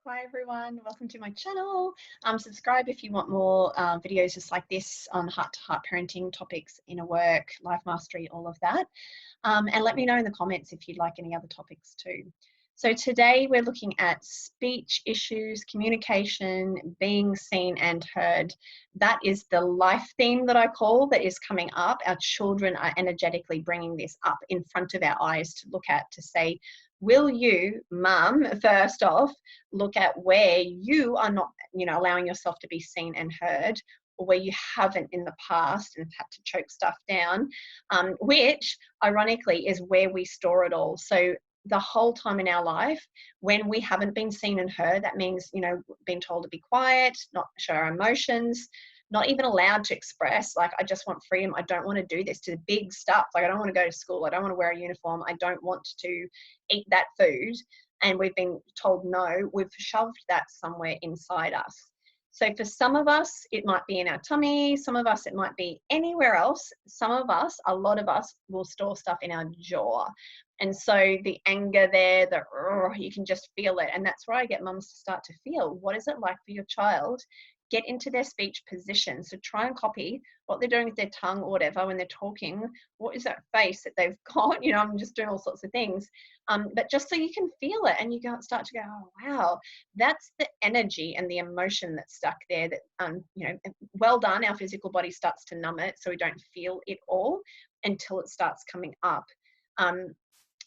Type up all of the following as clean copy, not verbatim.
Hi everyone, welcome to my channel. Subscribe if you want more videos just like this on heart-to-heart parenting topics, inner work, life mastery, all of that. And let me know in the comments if you'd like any other topics too. So today we're looking at speech issues, communication, being seen and heard. That is the life theme that I call that is coming up. Our children are energetically bringing this up in front of our eyes to look at, to say, will you, mum, first off, look at where you are not, allowing yourself to be seen and heard, or where you haven't in the past and have had to choke stuff down, which ironically is where we store it all. So the whole time in our life, when we haven't been seen and heard, that means, being told to be quiet, not show our emotions, not even allowed to express, like, I just want freedom. I don't want to do this, to the big stuff. Like, I don't want to go to school. I don't want to wear a uniform. I don't want to eat that food. And we've been told no. We've shoved that somewhere inside us. So for some of us, it might be in our tummy. Some of us, it might be anywhere else. Some of us, a lot of us, will store stuff in our jaw. And so the anger there, you can just feel it. And that's where I get mums to start to feel, what is it like for your child? Get into their speech position. So try and copy what they're doing with their tongue or whatever when they're talking. What is that face that they've got? I'm just doing all sorts of things. But just so you can feel it and you start to go, oh, wow, that's the energy and the emotion that's stuck there that, well done. Our physical body starts to numb it so we don't feel it all until it starts coming up.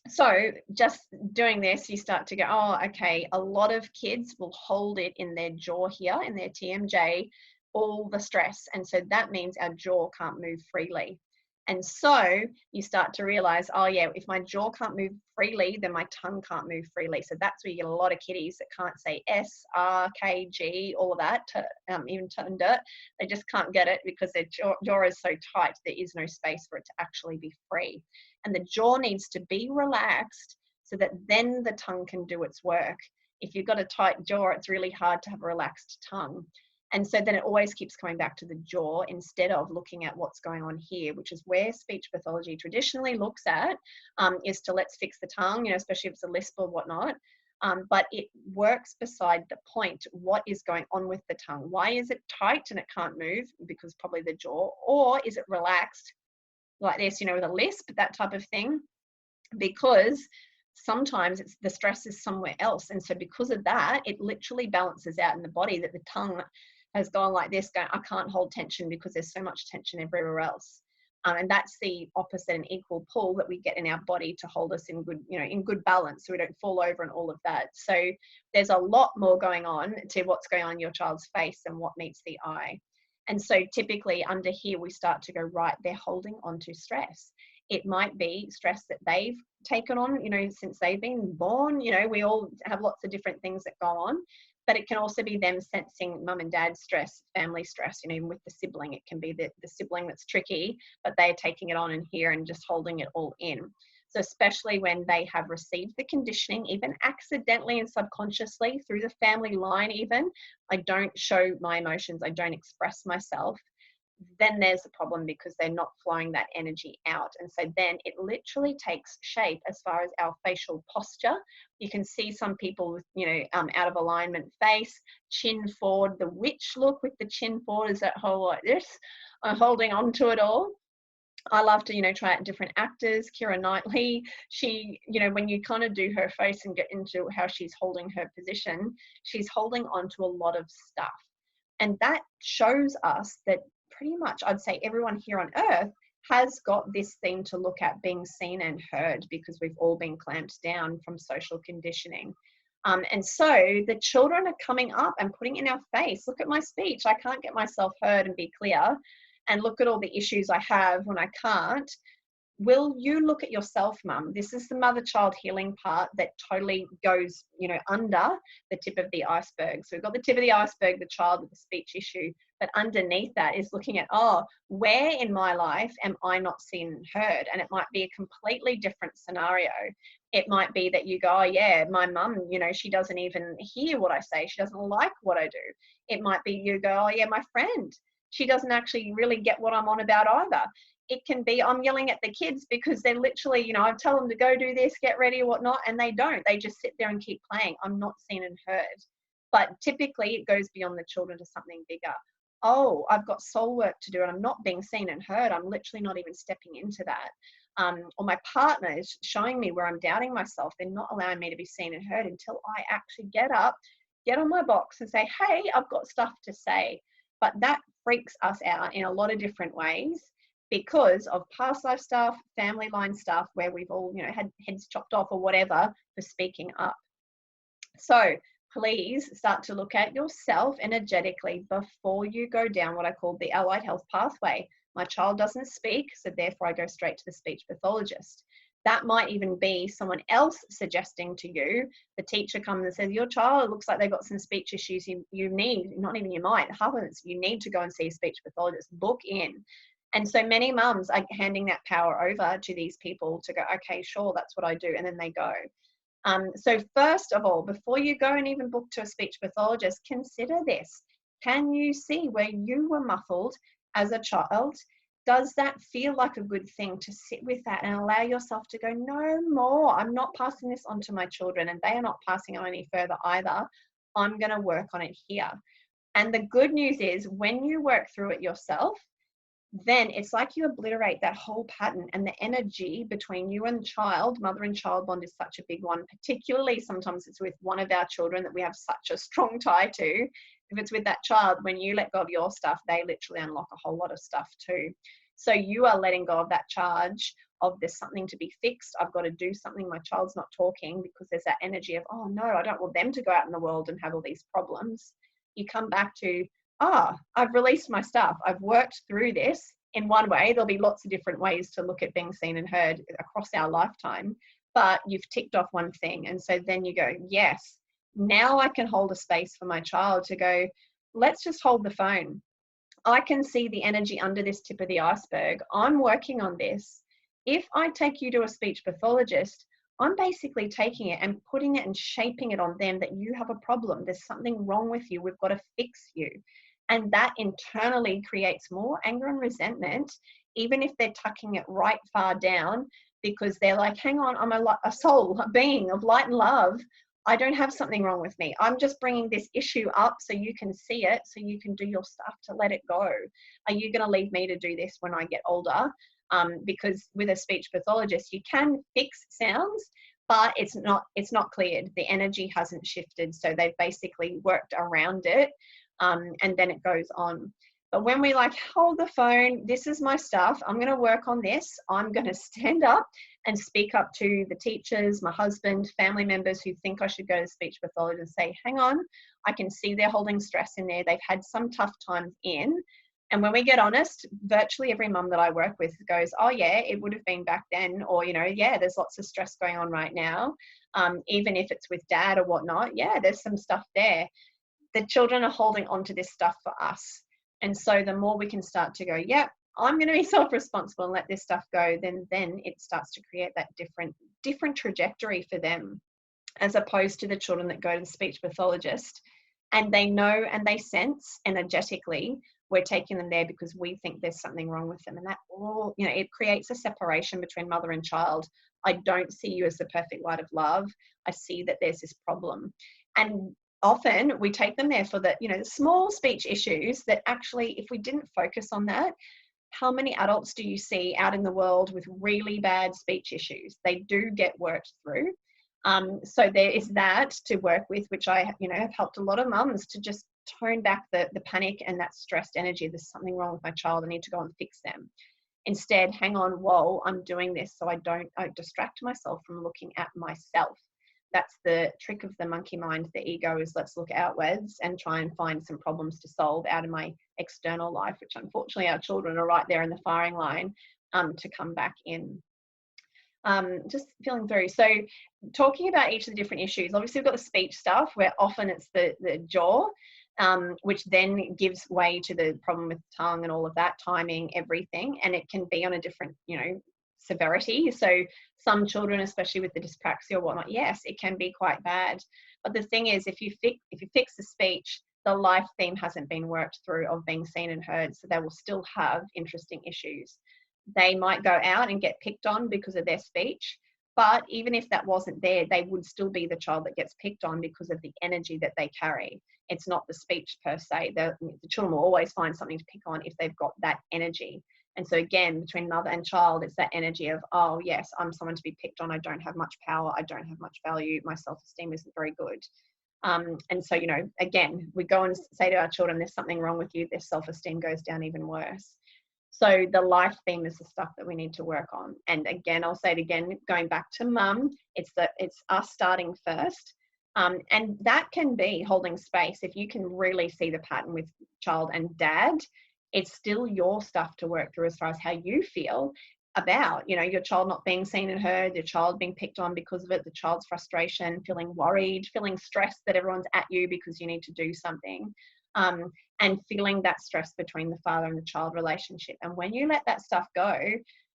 So just doing this, you start to go, oh, okay, a lot of kids will hold it in their jaw here, in their TMJ, all the stress. And so that means our jaw can't move freely. And so you start to realize, oh yeah, if my jaw can't move freely, then my tongue can't move freely. So that's where you get a lot of kiddies that can't say S, R, K, G, all of that, even turn dirt. They just can't get it because their jaw is so tight, there is no space for it to actually be free. And the jaw needs to be relaxed so that then the tongue can do its work. If you've got a tight jaw, it's really hard to have a relaxed tongue. And so then it always keeps coming back to the jaw instead of looking at what's going on here, which is where speech pathology traditionally looks at, is to let's fix the tongue, especially if it's a lisp or whatnot. But it works beside the point. What is going on with the tongue? Why is it tight and it can't move? Because probably the jaw. Or is it relaxed like this, with a lisp, that type of thing? Because sometimes the stress is somewhere else. And so because of that, it literally balances out in the body that the tongue has gone like this, going, I can't hold tension because there's so much tension everywhere else. And that's the opposite and equal pull that we get in our body to hold us in good, in good balance, so we don't fall over and all of that. So there's a lot more going on to what's going on in your child's face than what meets the eye. And so typically under here, we start to go, right, they're holding on to stress. It might be stress that they've taken on, since they've been born. We all have lots of different things that go on, but it can also be them sensing mum and dad's stress, family stress, even with the sibling. It can be the sibling that's tricky, but they're taking it on in here and just holding it all in. So especially when they have received the conditioning, even accidentally and subconsciously through the family line even, I don't show my emotions, I don't express myself, then there's a problem because they're not flowing that energy out. And so then it literally takes shape as far as our facial posture. You can see some people with, out of alignment face, chin forward, the witch look with the chin forward is that whole like this, holding on to it all. I love to, try out different actors. Keira Knightley, she, when you kind of do her face and get into how she's holding her position, she's holding on to a lot of stuff. And that shows us that pretty much, I'd say everyone here on earth has got this thing to look at, being seen and heard, because we've all been clamped down from social conditioning. And so the children are coming up and putting in our face, look at my speech, I can't get myself heard and be clear. And look at all the issues I have when I can't. Will you look at yourself, mum? This is the mother-child healing part that totally goes, under the tip of the iceberg. So we've got the tip of the iceberg, the child with the speech issue, but underneath that is looking at, oh, where in my life am I not seen and heard? And it might be a completely different scenario. It might be that you go, oh yeah, my mum, she doesn't even hear what I say. She doesn't like what I do. It might be you go, oh yeah, my friend, she doesn't actually really get what I'm on about either. It can be I'm yelling at the kids because they're literally, I tell them to go do this, get ready or whatnot, and they don't. They just sit there and keep playing. I'm not seen and heard. But typically it goes beyond the children to something bigger. Oh, I've got soul work to do and I'm not being seen and heard. I'm literally not even stepping into that. Or my partner is showing me where I'm doubting myself. They're not allowing me to be seen and heard until I actually get up, get on my box and say, hey, I've got stuff to say. But that freaks us out in a lot of different ways because of past life stuff, family line stuff, where we've all, had heads chopped off or whatever for speaking up. So please start to look at yourself energetically before you go down what I call the allied health pathway. My child doesn't speak, so therefore I go straight to the speech pathologist. That might even be someone else suggesting to you. The teacher comes and says, your child looks like they've got some speech issues. You need, not even you might, happens, you need to go and see a speech pathologist. Book in. And so many mums are handing that power over to these people to go, okay, sure, that's what I do. And then they go. So first of all, before you go and even book to a speech pathologist, consider this. Can you see where you were muffled as a child? Does that feel like a good thing to sit with that and allow yourself to go, no more, I'm not passing this on to my children and they are not passing on any further either. I'm going to work on it here. And the good news is when you work through it yourself, then it's like you obliterate that whole pattern, and the energy between you and child, mother and child bond is such a big one, particularly sometimes it's with one of our children that we have such a strong tie to. If it's with that child, when you let go of your stuff, they literally unlock a whole lot of stuff too. So you are letting go of that charge of there's something to be fixed. I've got to do something. My child's not talking, because there's that energy of, oh no, I don't want them to go out in the world and have all these problems. You come back to, I've released my stuff. I've worked through this in one way. There'll be lots of different ways to look at being seen and heard across our lifetime, but you've ticked off one thing. And so then you go, yes, now I can hold a space for my child to go, let's just hold the phone. I can see the energy under this tip of the iceberg. I'm working on this. If I take you to a speech pathologist, I'm basically taking it and putting it and shaping it on them that you have a problem. There's something wrong with you. We've got to fix you. And that internally creates more anger and resentment, even if they're tucking it right far down, because they're like, hang on, I'm a soul, a being of light and love. I don't have something wrong with me. I'm just bringing this issue up so you can see it, so you can do your stuff to let it go. Are you going to leave me to do this when I get older? Because with a speech pathologist, you can fix sounds, but it's not cleared. The energy hasn't shifted. So they've basically worked around it. And then it goes on. But when we hold the phone, this is my stuff, I'm going to work on this, I'm going to stand up and speak up to the teachers, my husband, family members who think I should go to speech pathologist and say, hang on, I can see they're holding stress in there. They've had some tough times in. And when we get honest, virtually every mum that I work with goes, oh yeah, it would have been back then. Or, yeah, there's lots of stress going on right now. Even if it's with dad or whatnot, yeah, there's some stuff there. The children are holding on to this stuff for us. And so the more we can start to go, yeah, I'm going to be self-responsible and let this stuff go, then it starts to create that different trajectory for them, as opposed to the children that go to the speech pathologist and they know and they sense energetically we're taking them there because we think there's something wrong with them. And that all, it creates a separation between mother and child. I don't see you as the perfect light of love. I see that there's this problem. And often we take them there for the, the small speech issues that actually, if we didn't focus on that, how many adults do you see out in the world with really bad speech issues? They do get worked through. So there is that to work with, which I, have helped a lot of mums to just tone back the panic and that stressed energy. There's something wrong with my child. I need to go and fix them. Instead, hang on, whoa, I'm doing this so I distract myself from looking at myself. That's the trick of the monkey mind, the ego, is let's look outwards and try and find some problems to solve out of my external life, which unfortunately our children are right there in the firing line to come back in. Just feeling through. So talking about each of the different issues, obviously we've got the speech stuff where often it's the jaw, which then gives way to the problem with the tongue and all of that, timing, everything. And it can be on a different, severity. So some children, especially with the dyspraxia or whatnot, yes, it can be quite bad. But the thing is, if you fix the speech, the life theme hasn't been worked through of being seen and heard. So they will still have interesting issues. They might go out and get picked on because of their speech, But even if that wasn't there, they would still be the child that gets picked on because of the energy that they carry. It's not the speech per se. The children will always find something to pick on if they've got that energy. And so again, between mother and child, it's that energy of, oh yes, I'm someone to be picked on. I don't have much power. I don't have much value. My self-esteem isn't very good. And so, again, we go and say to our children, there's something wrong with you. Their self-esteem goes down even worse. So the life theme is the stuff that we need to work on. And again, I'll say it again, going back to mum, it's us starting first. And that can be holding space. If you can really see the pattern with child and dad, it's still your stuff to work through as far as how you feel about, your child not being seen and heard, your child being picked on because of it, the child's frustration, feeling worried, feeling stressed that everyone's at you because you need to do something. And feeling that stress between the father and the child relationship. And when you let that stuff go,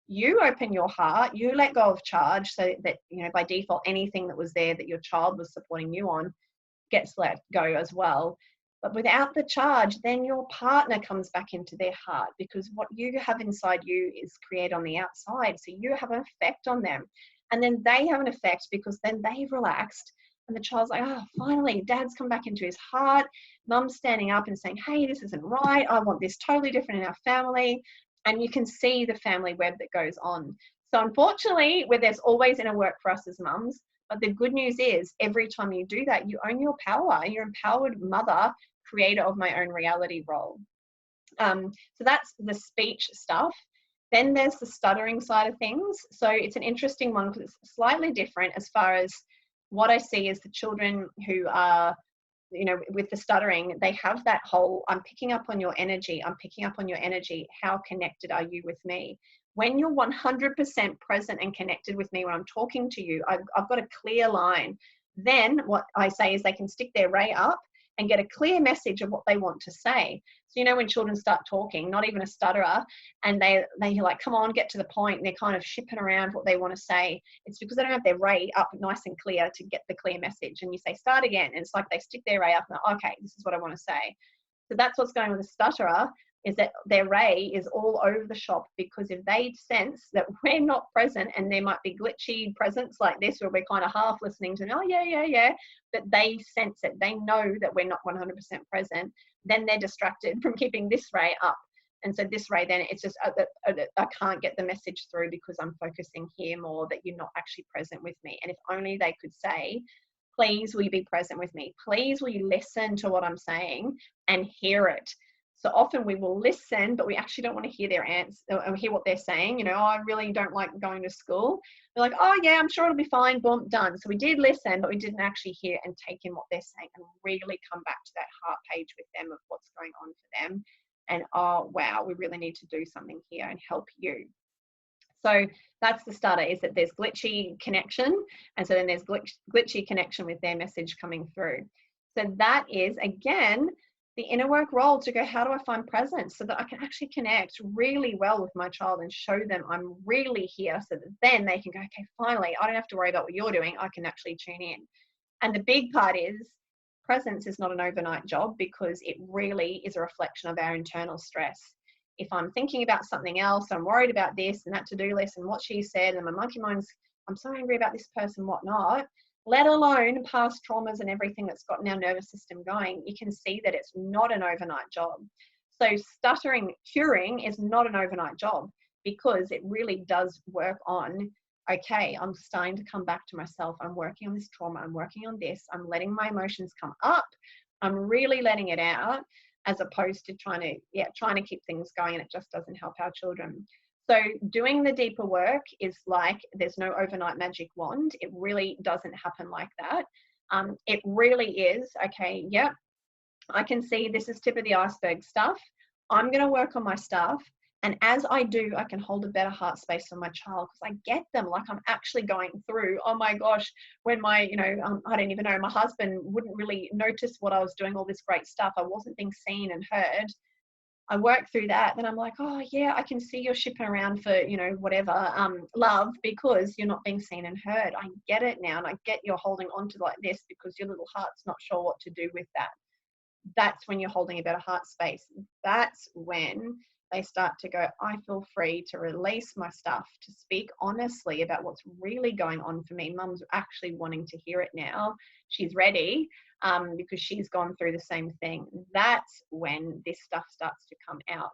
you open your heart, you let go of charge, so that, by default, anything that was there that your child was supporting you on gets let go as well. But without the charge, then your partner comes back into their heart, because what you have inside you is created on the outside. So you have an effect on them. And then they have an effect because then they've relaxed. And the child's like, oh, finally, dad's come back into his heart. Mum's standing up and saying, hey, this isn't right. I want this totally different in our family. And you can see the family web that goes on. So unfortunately, where there's always inner work for us as mums, but the good news is every time you do that, you own your power. You're empowered mother, creator of my own reality role. So that's the speech stuff. Then there's the stuttering side of things. So it's an interesting one because it's slightly different as far as what I see is the children who are, with the stuttering, they have that whole, I'm picking up on your energy. I'm picking up on your energy. How connected are you with me? When you're 100% present and connected with me when I'm talking to you, I've got a clear line. Then what I say is they can stick their ray up and get a clear message of what they want to say. So, when children start talking, not even a stutterer, and they're like, come on, get to the point, and they're kind of shipping around what they want to say, it's because they don't have their ray up nice and clear to get the clear message. And you say, start again. And it's like they stick their ray up and okay, this is what I want to say. So that's what's going on with a stutterer, is that their ray is all over the shop, because if they sense that we're not present, and there might be glitchy presence like this where we're kind of half listening to, oh yeah, but they sense it, they know that we're not 100% present, then they're distracted from keeping this ray up. And so this ray, then it's just, I can't get the message through because I'm focusing here more, that you're not actually present with me. And if only they could say, please, will you be present with me? Please, will you listen to what I'm saying and hear it? So often we will listen, but we actually don't want to hear their answer or hear what they're saying. Oh, I really don't like going to school. They're like, oh yeah, I'm sure it'll be fine, boom, done. So we did listen, but we didn't actually hear and take in what they're saying and really come back to that heart page with them of what's going on for them. And oh, wow, we really need to do something here and help you. So that's the starter, is that there's glitchy connection. And so then there's glitchy connection with their message coming through. So that is, again, the inner work role to go, how do I find presence so that I can actually connect really well with my child and show them I'm really here, so that then they can go, okay, finally, I don't have to worry about what you're doing. I can actually tune in. And the big part is presence is not an overnight job, because it really is a reflection of our internal stress. If I'm thinking about something else, I'm worried about this and that to-do list and what she said, and my monkey mind's, I'm so angry about this person, whatnot, let alone past traumas and everything that's gotten our nervous system going, you can see that it's not an overnight job. So stuttering, curing is not an overnight job, because it really does work on, okay, I'm starting to come back to myself. I'm working on this trauma. I'm working on this. I'm letting my emotions come up. I'm really letting it out, as opposed to trying to keep things going, and it just doesn't help our children. So doing the deeper work is like, there's no overnight magic wand. It really doesn't happen like that. It really is, okay, yep, I can see this is tip of the iceberg stuff. I'm going to work on my stuff. And as I do, I can hold a better heart space for my child, because I get them, like I'm actually going through, oh my gosh, when my, I don't even know, my husband wouldn't really notice what I was doing, all this great stuff. I wasn't being seen and heard. I work through that, then I'm like, oh yeah, I can see you're shipping around for, whatever, love, because you're not being seen and heard. I get it now. And I get you're holding on to like this because your little heart's not sure what to do with that. that's when you're holding a better heart space. That's when they start to go, I feel free to release my stuff, to speak honestly about what's really going on for me. Mum's actually wanting to hear it now. She's ready, because she's gone through the same thing. That's when this stuff starts to come out.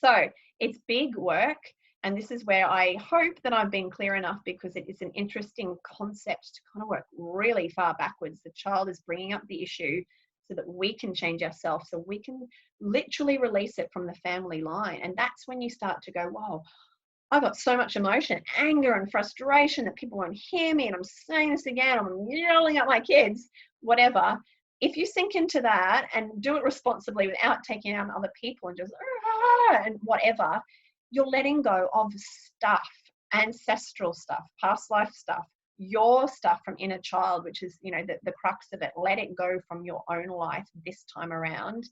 So it's big work. And this is where I hope that I've been clear enough, because it is an interesting concept to kind of work really far backwards. The child is bringing up the issue so that we can change ourselves, so we can literally release it from the family line. And that's when you start to go, wow, I got so much emotion, anger and frustration that people won't hear me, and I'm saying this again, I'm yelling at my kids, whatever. If you sink into that and do it responsibly without taking out other people and just and whatever, you're letting go of stuff, ancestral stuff, past life stuff, your stuff from inner child, which is, you know, the crux of it. Let it go from your own life this time around,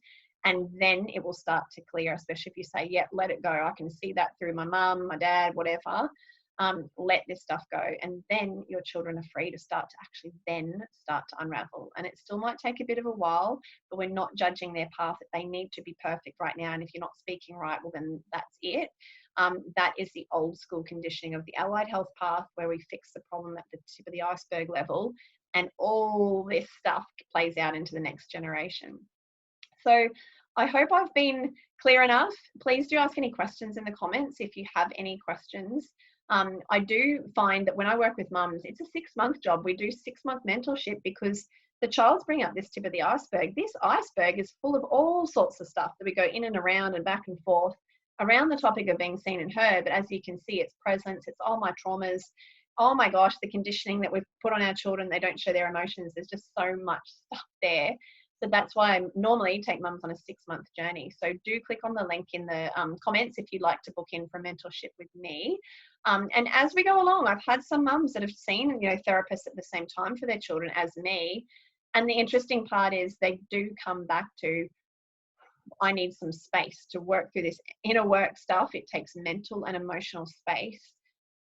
and then it will start to clear, especially if you say, yeah, let it go. I can see that through my mum, my dad, whatever. Let this stuff go. And then your children are free to start to actually then start to unravel. And it still might take a bit of a while, but we're not judging their path that they need to be perfect right now. And if you're not speaking right, well, then that's it. That is the old school conditioning of the allied health path, where we fix the problem at the tip of the iceberg level, and all this stuff plays out into the next generation. So I hope I've been clear enough. Please do ask any questions in the comments if you have any questions. I do find that when I work with mums, it's a 6-month job. We do 6-month mentorship because the child's bringing up this tip of the iceberg. This iceberg is full of all sorts of stuff that we go in and around and back and forth around the topic of being seen and heard. But as you can see, it's presence, it's all my traumas. Oh my gosh, the conditioning that we've put on our children, they don't show their emotions. There's just so much stuff there. So that's why I normally take mums on a 6-month journey. So do click on the link in the comments if you'd like to book in for mentorship with me. And as we go along, I've had some mums that have seen, you know, therapists at the same time for their children as me. And the interesting part is they do come back to, I need some space to work through this inner work stuff. It takes mental and emotional space.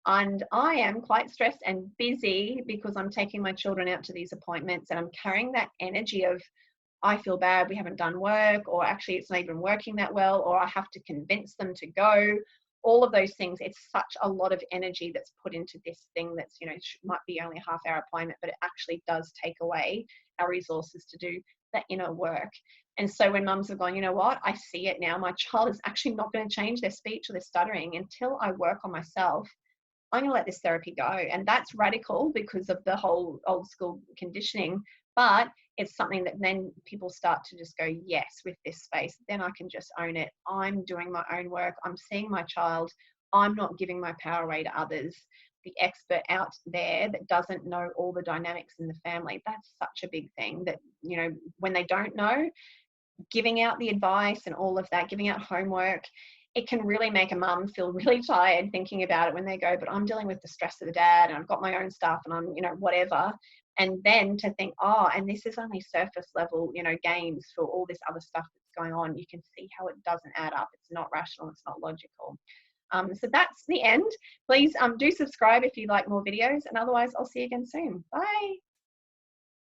And I am quite stressed and busy because I'm taking my children out to these appointments, and I'm carrying that energy of, I feel bad, we haven't done work, or actually it's not even working that well, or I have to convince them to go. All of those things, it's such a lot of energy that's put into this thing that's, you know, might be only a half-hour appointment, but it actually does take away our resources to do that inner work. And so when mums have gone, you know what, I see it now, my child is actually not going to change their speech or their stuttering until I work on myself, I'm going to let this therapy go. And that's radical because of the whole old school conditioning, but it's something that then people start to just go, yes, with this space, then I can just own it. I'm doing my own work. I'm seeing my child. I'm not giving my power away to others. The expert out there that doesn't know all the dynamics in the family, that's such a big thing that, you know, when they don't know, giving out the advice and all of that, giving out homework, it can really make a mum feel really tired thinking about it when they go, but I'm dealing with the stress of the dad and I've got my own stuff and I'm, you know, whatever. And then to think, oh, and this is only surface level, you know, gains for all this other stuff that's going on. You can see how it doesn't add up. It's not rational. It's not logical. So that's the end. Please do subscribe if you like more videos, and otherwise I'll see you again soon. Bye.